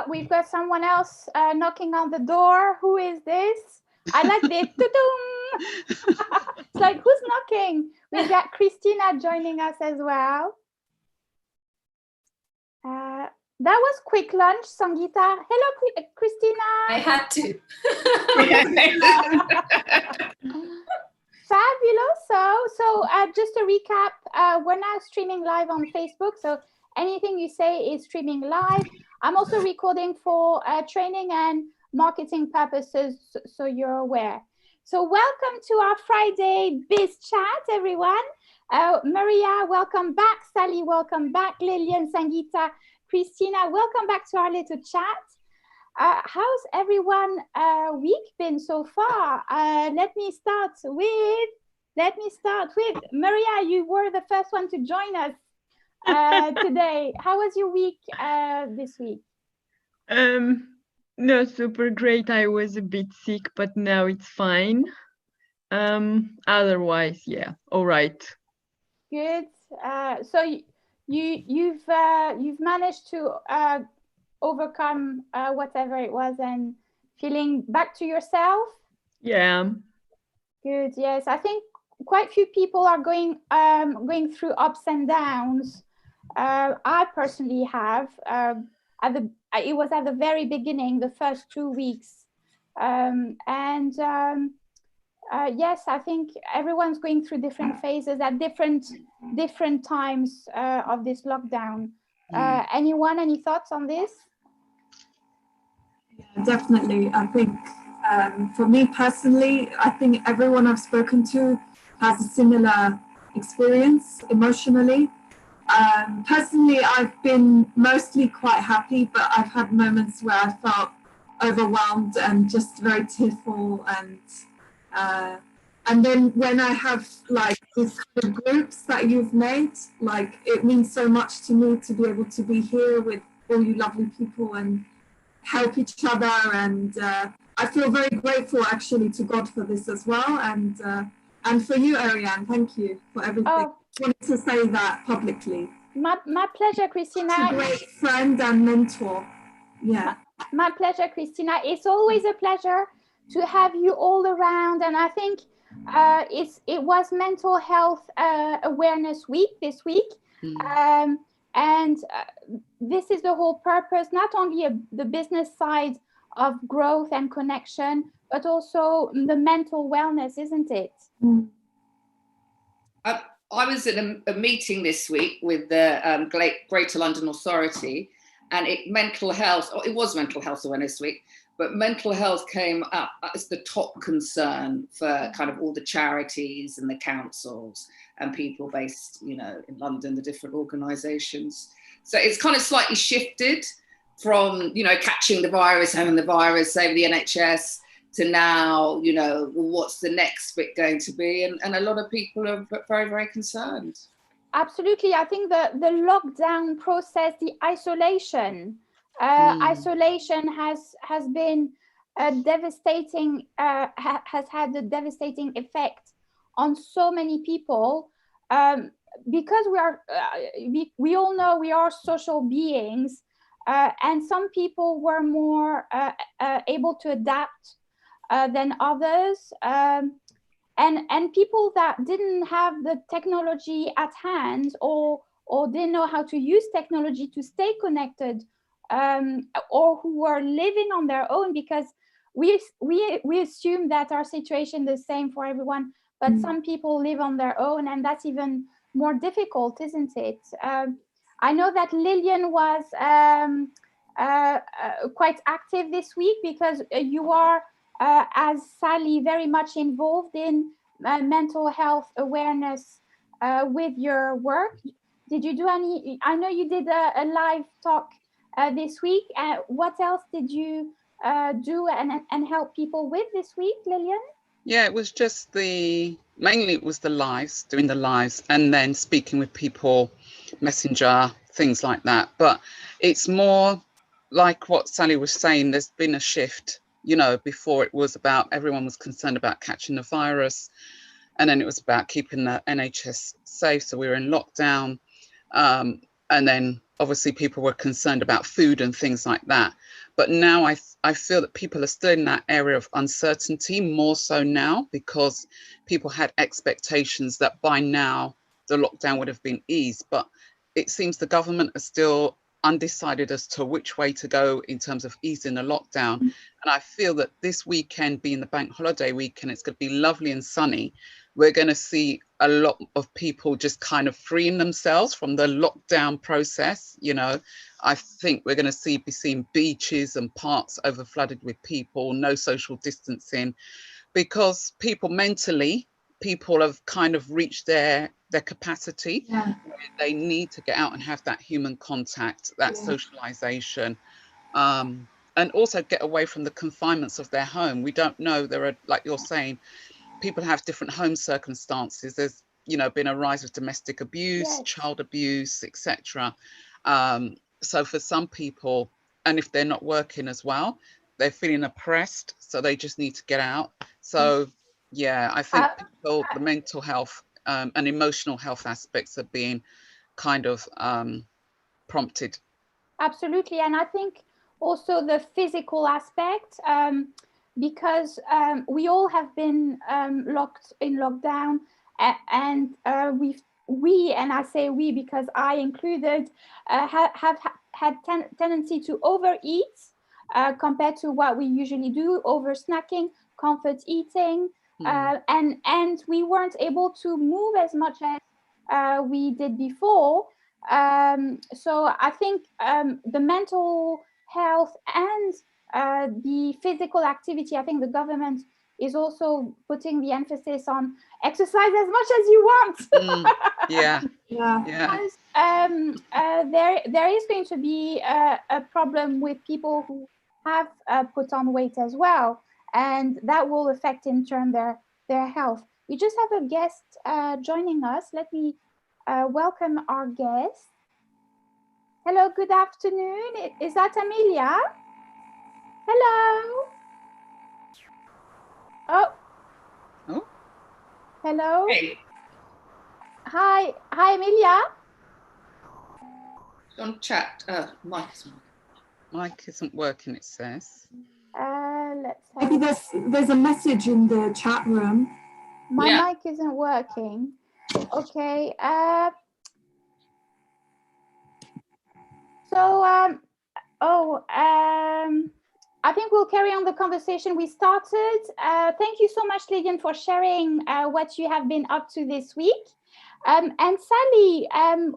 We've got someone else knocking on the door. Who is this? I like this. It's like, who's knocking? We've got Christina joining us as well. That was quick lunch, Sangeeta. Hello, Christina. I had to. Fabulous. So just to recap, we're now streaming live on Facebook. So anything you say is streaming live. I'm also recording for training and marketing purposes, so you're aware. So welcome to our Friday Biz Chat, everyone. Maria, welcome back. Sally, welcome back. Lillian, Sangeeta, Christina, welcome back to our little chat. How's everyone week been so far? Let me start with Maria. You were the first one to join us today. How was your week this week? No, super great. I was a bit sick, but now it's fine. Otherwise, yeah, all right. Good. So you've managed to overcome whatever it was and feeling back to yourself? Yeah. Good. Yes, I think quite a few people are going through ups and downs. I personally have. It was at the very beginning, the first 2 weeks, yes, I think everyone's going through different phases at different times of this lockdown. Anyone, any thoughts on this? Yeah, definitely. I think for me personally, I think everyone I've spoken to has a similar experience emotionally. Personally, I've been mostly quite happy, but I've had moments where I felt overwhelmed and just very tearful, and then when I have like these groups that you've made, like it means so much to me to be able to be here with all you lovely people and help each other, and I feel very grateful actually to God for this as well, and for you, Ariane. Thank you for everything. Oh. I wanted to say that publicly. My pleasure, Christina. Such a great friend and mentor. Yeah. My pleasure, Christina. It's always a pleasure to have you all around, and I think it was Mental Health Awareness Week this week, and this is the whole purpose, not only the business side of growth and connection, but also the mental wellness, isn't it? I was at a meeting this week with the Greater London Authority, and it was Mental Health Awareness Week, but mental health came up as the top concern for kind of all the charities and the councils and people based, in London, the different organisations. So it's kind of slightly shifted from, catching the virus, having the virus, saving the NHS, to now, what's the next bit going to be? And a lot of people are very, very concerned. Absolutely. I think the lockdown process, the isolation has been devastating, has had a devastating effect on so many people, because we all know we are social beings, and some people were more able to adapt than others, and people that didn't have the technology at hand or didn't know how to use technology to stay connected, or who were living on their own, because we assume that our situation is the same for everyone, but some people live on their own, and that's even more difficult, isn't it? I know that Lillian was quite active this week, because you are, as Sally, very much involved in mental health awareness with your work. Did you do any? I know you did a live talk this week. What else did you do and help people with this week, Lillian? Yeah, it was just mainly it was the lives, doing the lives, and then speaking with people, messenger, things like that. But it's more like what Sally was saying, there's been a shift. Before it was about, everyone was concerned about catching the virus, and then it was about keeping the NHS safe. So we were in lockdown. And then obviously people were concerned about food and things like that. But now I feel that people are still in that area of uncertainty, more so now, because people had expectations that by now the lockdown would have been eased. But it seems the government are still undecided as to which way to go in terms of easing the lockdown. And I feel that this weekend, being the bank holiday weekend, it's going to be lovely and sunny. We're going to see a lot of people just kind of freeing themselves from the lockdown process. You know, I think we're going to be seeing beaches and parks over flooded with people, no social distancing, because people mentally, people have kind of reached their capacity. Yeah. They need to get out and have that human contact, that socialization, and also get away from the confinements of their home. We don't know, there are, like you're saying, people have different home circumstances. There's, you know, been a rise of domestic abuse, child abuse, etc. So for some people, and if they're not working as well, they're feeling oppressed, so they just need to get out. So yeah, I think people, the mental health and emotional health aspects are being kind of prompted. Absolutely. And I think also the physical aspect, because we all have been locked in lockdown, and we, and I say we because I included, have had tendency to overeat compared to what we usually do, over snacking, comfort eating, and we weren't able to move as much as we did before. So I think the mental health and the physical activity, I think the government is also putting the emphasis on exercise as much as you want. Yeah. Because there is going to be a problem with people who have put on weight as well, and that will affect in turn their health. We just have a guest joining us. Let me welcome our guest. Hello, good afternoon. Is that Amelia? Hello. Oh. Hello. Hey. Hi, Amelia. On chat. Mic isn't working, it says. Let's maybe there's a message in the chat room. My mic isn't working. Okay. I think we'll carry on the conversation we started. Thank you so much, Lydian, for sharing what you have been up to this week. And Sally,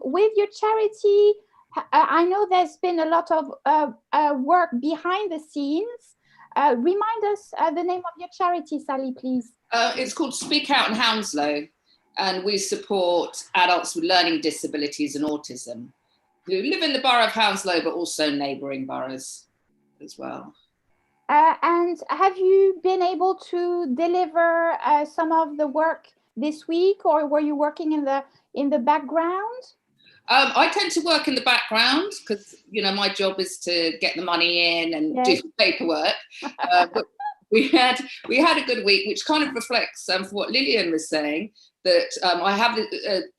with your charity, I know there's been a lot of work behind the scenes. Remind us the name of your charity, Sally, please. It's called Speak Out in Hounslow, and we support adults with learning disabilities and autism who live in the borough of Hounslow, but also neighbouring boroughs as well. And have you been able to deliver some of the work this week, or were you working in the background? I tend to work in the background because, you know, my job is to get the money in and do the paperwork. But we had a good week, which kind of reflects what Lillian was saying, that I have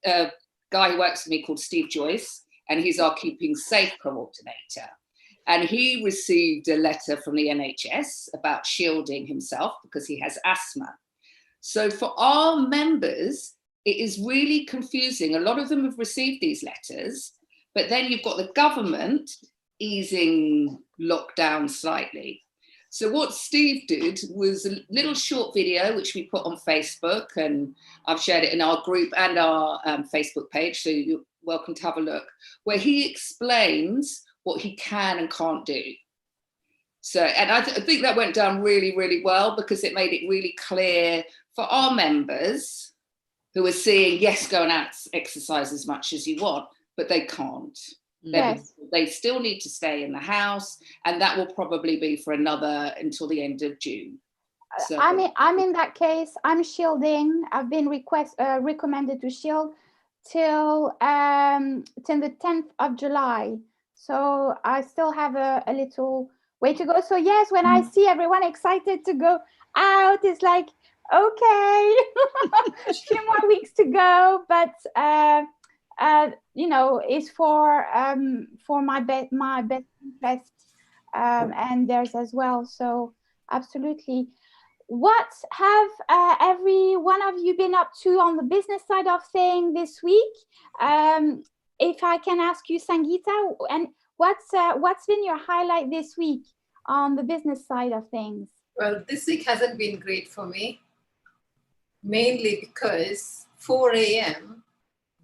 a guy who works for me called Steve Joyce, and he's our Keeping Safe coordinator. And he received a letter from the NHS about shielding himself because he has asthma. So for our members, it is really confusing. A lot of them have received these letters, but then you've got the government easing lockdown slightly. So what Steve did was a little short video, which we put on Facebook, and I've shared it in our group and our Facebook page, so you're welcome to have a look, where he explains what he can and can't do. So, and I think that went down really, really well, because it made it really clear for our members who are seeing, yes, go and exercise as much as you want, but they can't. Yes. They still need to stay in the house, and that will probably be for until the end of June. So, I'm in that case. I'm shielding. I've been recommended to shield till the 10th of July. So I still have a little way to go. So yes, when I see everyone excited to go out, it's like, okay, a few more weeks to go. But you know, is for my best interest, and theirs as well. So absolutely. What have every one of you been up to on the business side of things this week? If I can ask you, Sangeeta, and what's been your highlight this week on the business side of things? Well, this week hasn't been great for me, mainly because 4 a.m.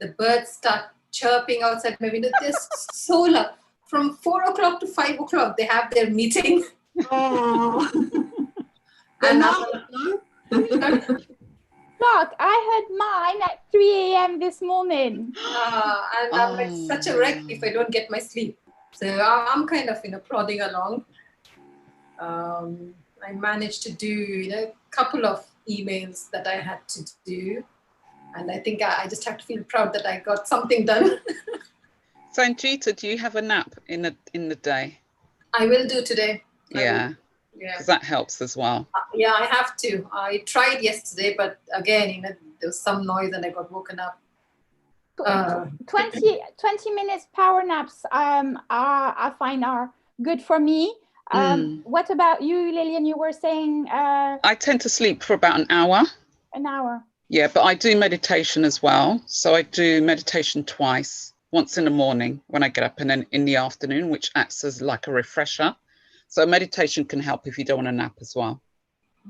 the birds start chirping outside my window. They're so loud. From 4 o'clock to 5 o'clock, they have their meeting. Oh. And Look, I heard mine at 3 a.m. this morning. and I'm like such a wreck if I don't get my sleep. So I'm kind of, plodding along. I managed to do, a couple of emails that I had to do. And I think I just have to feel proud that I got something done. Sangeeta, do you have a nap in the day? I will do today. Yeah. Yeah. Because that helps as well. Yeah, I have to. I tried yesterday, but again, there was some noise and I got woken up. 20 minutes power naps I find are good for me. What about you, Lillian? You were saying I tend to sleep for about an hour. An hour. Yeah, but I do meditation as well. So I do meditation twice, once in the morning when I get up and then in the afternoon, which acts as like a refresher. So meditation can help if you don't want to nap as well.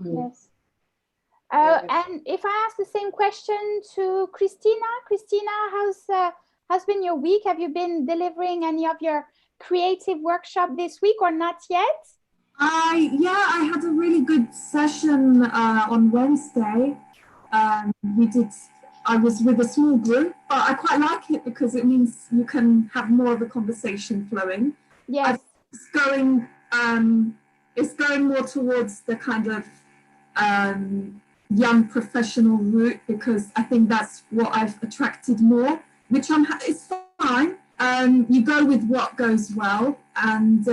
Yes. And if I ask the same question to Christina, how's been your week? Have you been delivering any of your creative workshop this week or not yet? I had a really good session on Wednesday. I was with a small group, but I quite like it because it means you can have more of a conversation flowing. Yes. It's going more towards the kind of young professional route because I think that's what I've attracted more, which it's fine. You go with what goes well, and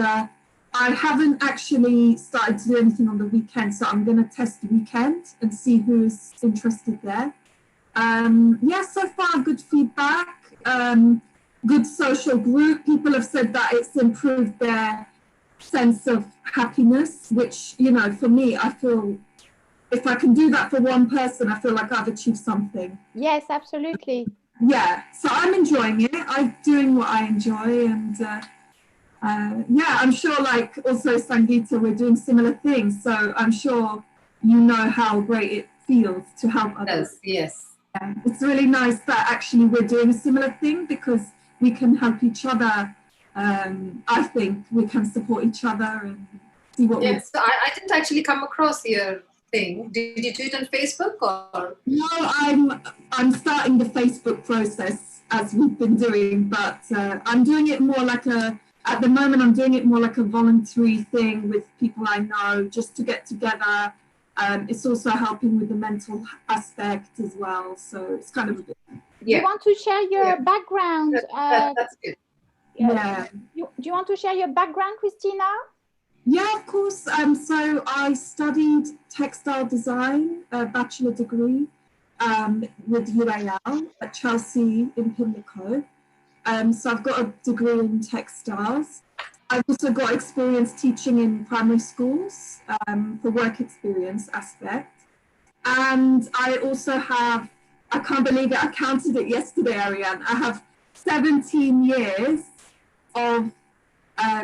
I haven't actually started to do anything on the weekend, so I'm going to test the weekend and see who's interested there. So far good feedback, good social group. People have said that it's improved their sense of happiness, which, for me, I feel if I can do that for one person, I feel like I've achieved something. Yes, absolutely. Yeah, so I'm enjoying it. I'm doing what I enjoy, and I'm sure like also Sangeeta, we're doing similar things. So I'm sure you know how great it feels to help others. Yes. It's really nice that actually we're doing a similar thing because we can help each other. I think we can support each other and see what. Yes, so I didn't actually come across your thing. Did you do it on Facebook or? No, I'm starting the Facebook process as we've been doing, but I'm doing it more like at the moment I'm doing it more like a voluntary thing with people I know just to get together. It's also helping with the mental aspect as well, so it's kind of a bit. Do you want to share your background? That's good. Do you want to share your background, Christina? Yeah, of course. So I studied textile design, a bachelor degree with UAL at Chelsea in Pimlico. So I've got a degree in textiles. I've also got experience teaching in primary schools for work experience aspect. And I also have, I can't believe it, I counted it yesterday, Ariane. I have 17 years of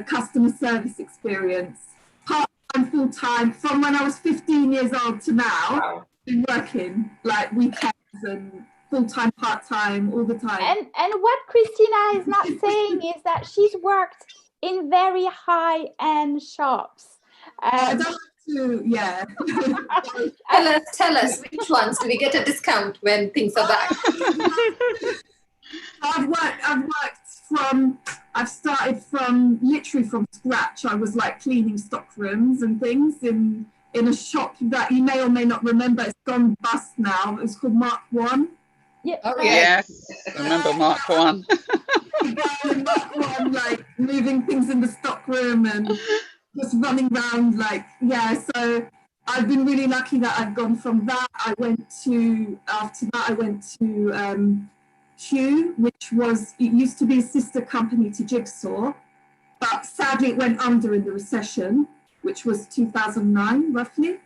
customer service experience, part-time, full-time, from when I was 15 years old to now. Wow. Been working like weekends and full-time, part-time, all the time. And what Christina is not saying is that she's worked in very high-end shops. I don't have to, yeah. Tell us which ones do we get a discount when things are back? I've started from literally from scratch. I was like cleaning stock rooms and things in a shop that you may or may not remember. It's gone bust now. It was called Mark One. Yeah. Oh, Yes, I remember Mark One. Mark One, like moving things in the stock room and just running around, so I've been really lucky that I've gone from that. After that I went to Q, which it used to be a sister company to Jigsaw, but sadly it went under in the recession, which was 2009 roughly.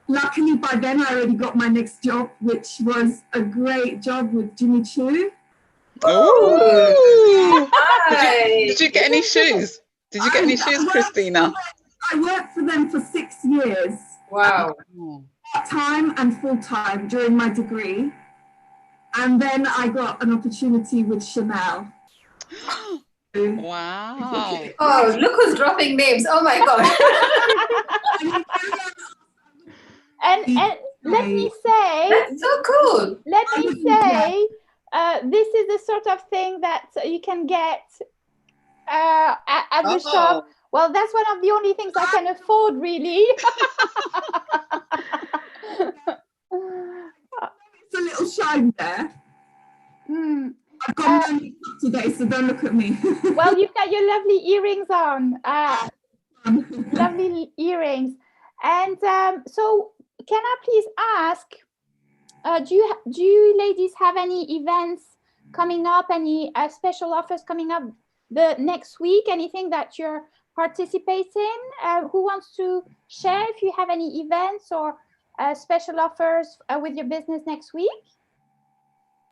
Luckily by then I already got my next job, which was a great job with Jimmy Choo. Ooh. Hi. Did you get any shoes? Did you get any shoes, Christina? I worked for them for 6 years. Wow. Part-time and full-time during my degree. And then I got an opportunity with Chanel. Wow. Oh, look who's dropping names. Oh my God. And let me say, That's so cool. let me say, this is the sort of thing that you can get at the shop. Well, that's one of the only things I can afford, really. It's a little shine there. I've got no makeup today, so don't look at me. Well, you've got your lovely earrings on. Lovely earrings. And so can I please ask, do you ladies have any events coming up, any special offers coming up the next week? Anything that you're participating? Who wants to share if you have any events or special offers with your business next week?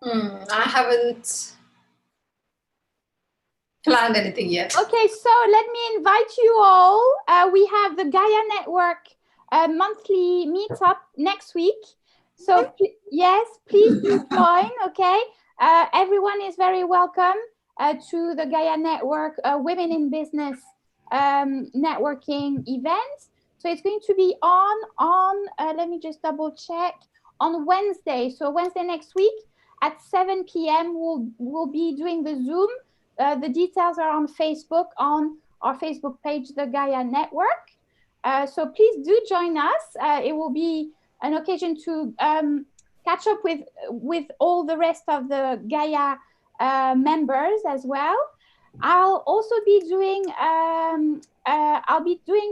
I haven't planned anything yet. Okay, so let me invite you all. We have the Gaia Network monthly meetup next week. So yes, please do join, okay? Everyone is very welcome to the Gaia Network Women in Business networking event. So it's going to be on let me just double check, on Wednesday. So Wednesday next week at 7 p.m. we'll be doing the Zoom. The details are on Facebook, on our Facebook page, the Gaia Network. So please do join us. It will be an occasion to catch up with all the rest of the Gaia members as well. I'll also be doing a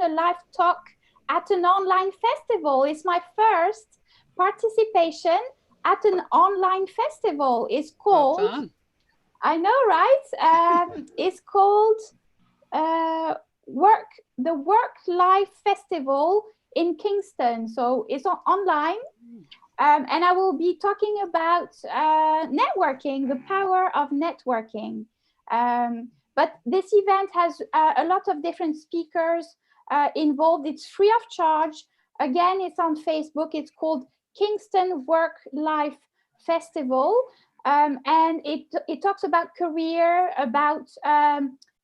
live talk at an online festival. It's my first participation at an online festival. It's called, Well done. I know, right? It's called the Work Life Festival in Kingston. So it's online. And I will be talking about networking, the power of networking. But this event has a lot of different speakers involved. It's free of charge. Again, it's on Facebook. It's called Kingston Work Life Festival. And it talks about career, about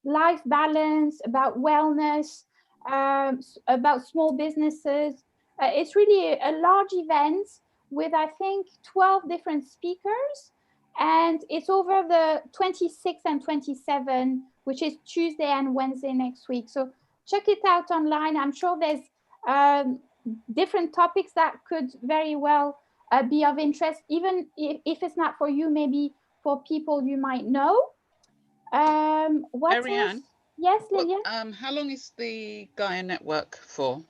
life balance, about wellness, about small businesses. It's really a large event with, I think, 12 different speakers. And it's over the 26th and 27th, which is Tuesday and Wednesday next week. So check it out online. I'm sure there's different topics that could very well be of interest, even if it's not for you, maybe for people you might know. What Ariane? else? Yes, Lillian? How long is the Gaia Network for?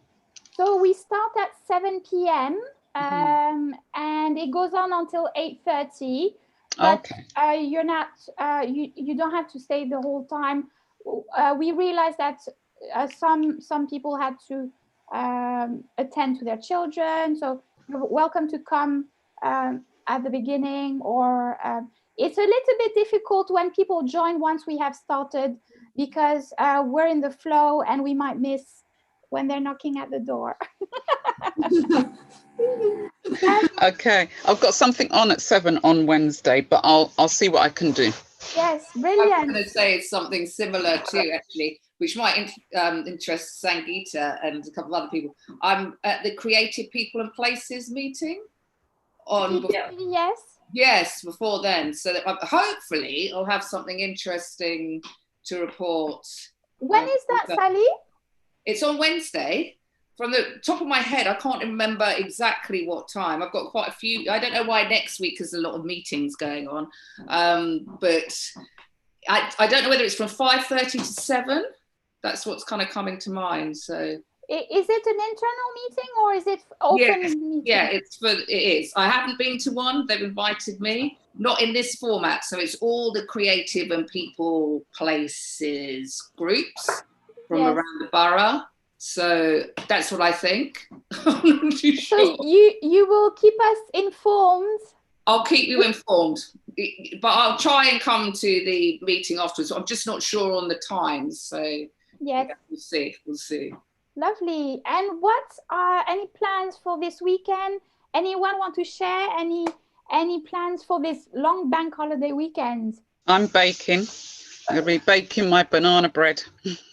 So we start at 7 p.m. And it goes on until 8:30. But Okay. you're not, you don't have to stay the whole time. We realized that some people had to attend to their children. So you're welcome to come at the beginning, or it's a little bit difficult when people join once we have started, because we're in the flow and we might miss when they're knocking at the door. Okay, I've got something on at 7 on Wednesday, but I'll see what I can do. Yes, I brilliant. was going to say it's something similar too, actually, which might interest Sangeeta and a couple of other people. I'm at the Creative People and Places meeting on. Yes, before then. So that hopefully I'll have something interesting to report. When is that, Sally? It's on Wednesday. From the top of my head, I can't remember exactly what time. I've got quite a few. I don't know why next week there's a lot of meetings going on. But I don't know whether it's from 5:30 to 7. That's what's kind of coming to mind. So Is it an internal meeting or is it open meeting? Yeah, it is. I haven't been to one. They've invited me, not in this format. So it's all the creative and people, places, groups from around the borough. So that's what I think. I'm not too sure. So you will keep us informed. I'll keep you informed, but I'll try and come to the meeting afterwards. I'm just not sure on the times. So yes, we'll see. We'll see. Lovely. And what are any plans for this weekend? Anyone want to share any plans for this long bank holiday weekend? I'm baking. I'll be baking my banana bread.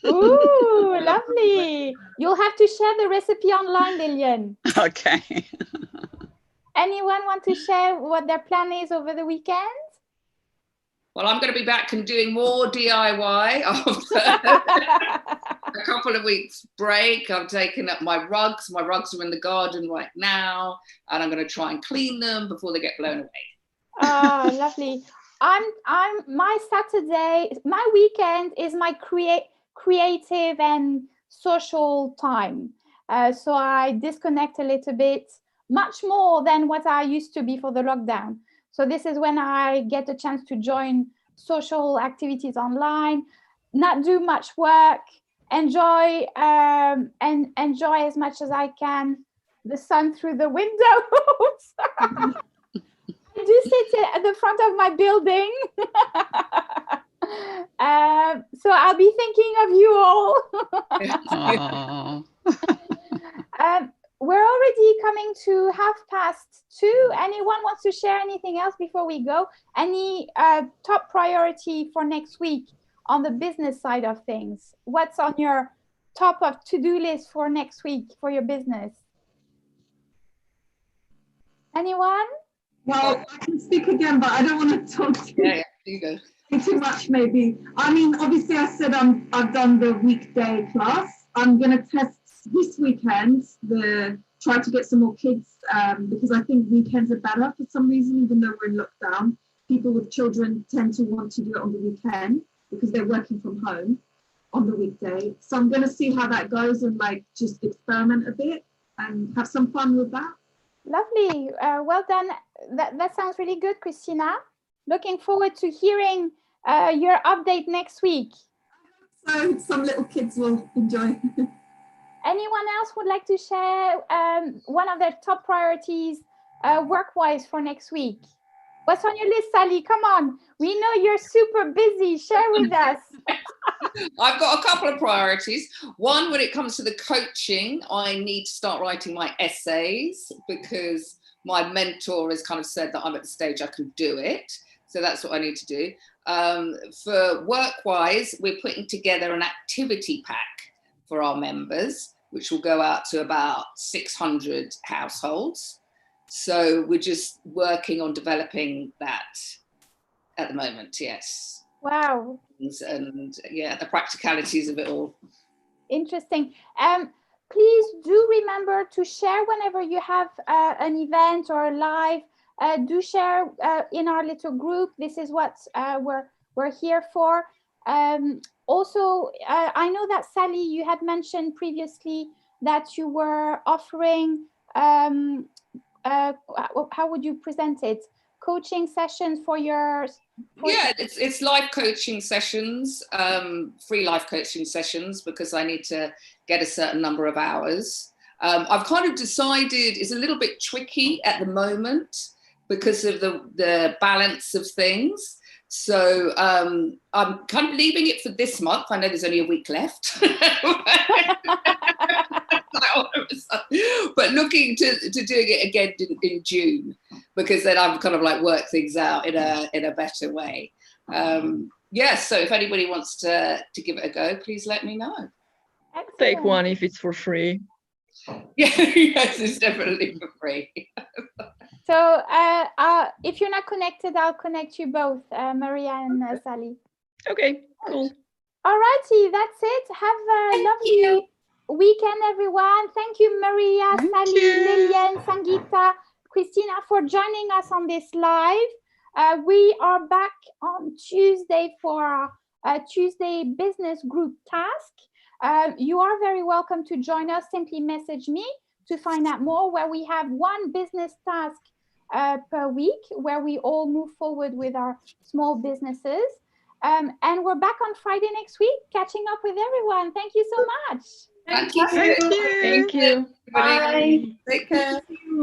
Ooh, lovely. You'll have to share the recipe online, Lillian. Okay. Anyone want to share what their plan is over the weekend? Well, I'm going to be back and doing more DIY after a couple of weeks break. I've taken up my rugs. My rugs are in the garden right now, and I'm going to try and clean them before they get blown away. Oh, lovely. My Saturday, my weekend is my creative and social time. So I disconnect a little bit, much more than what I used to before the lockdown. So this is when I get a chance to join social activities online, not do much work, enjoy and enjoy as much as I can the sun through the windows. I do sit at the front of my building. So I'll be thinking of you all. We're already coming to 2:30. Anyone wants to share anything else before we go? Any top priority for next week on the business side of things? What's on your top of to-do list for next week for your business? Anyone? Well, I can speak again, but I don't want to talk to Yeah, you go. too much, maybe. I mean, obviously, I said I've done the weekday class. I'm going to test this weekend, try to get some more kids, because I think weekends are better for some reason, even though we're in lockdown. People with children tend to want to do it on the weekend because they're working from home on the weekday. So I'm going to see how that goes and just experiment a bit and have some fun with that. Lovely. Well done. That sounds really good, Christina. Looking forward to hearing your update next week. So some little kids will enjoy. Anyone else would like to share one of their top priorities work-wise for next week? What's on your list, Sally? Come on. We know you're super busy. Share with us. I've got a couple of priorities. One, when it comes to the coaching, I need to start writing my essays because my mentor has kind of said that I'm at the stage I can do it. So that's what I need to do. For work-wise, we're putting together an activity pack for our members, which will go out to about 600 households. So we're just working on developing that at the moment, yes. Wow. And yeah, the practicalities of it all. Interesting. Please do remember to share whenever you have an event or a live. Do share in our little group. This is what we're here for. Also, I know that Sally, you had mentioned previously that you were offering, how would you present it? Coaching sessions for your... Yeah, it's live coaching sessions, free live coaching sessions, because I need to get a certain number of hours. I've kind of decided it's a little bit tricky at the moment because of the balance of things. So I'm kind of leaving it for this month. I know there's only a week left. But looking to doing it again in June, because then I've kind of work things out in a better way. Yes, so if anybody wants to give it a go, please let me know. Excellent. Take one if it's for free. Yeah, yes, it's definitely for free. So if you're not connected, I'll connect you both, Maria and Sally. Okay, cool. All righty, that's it. Have a lovely weekend, everyone. Thank you, Maria, Sally, Lillian, Sangeeta, Christina, for joining us on this live. We are back on Tuesday for our Tuesday business group task. You are very welcome to join us. Simply message me to find out more, where we have one business task per week, where we all move forward with our small businesses. And we're back on Friday next week, catching up with everyone. Thank you so much. Thank you. Thank you. Thank you. Bye. Take care. Thank you.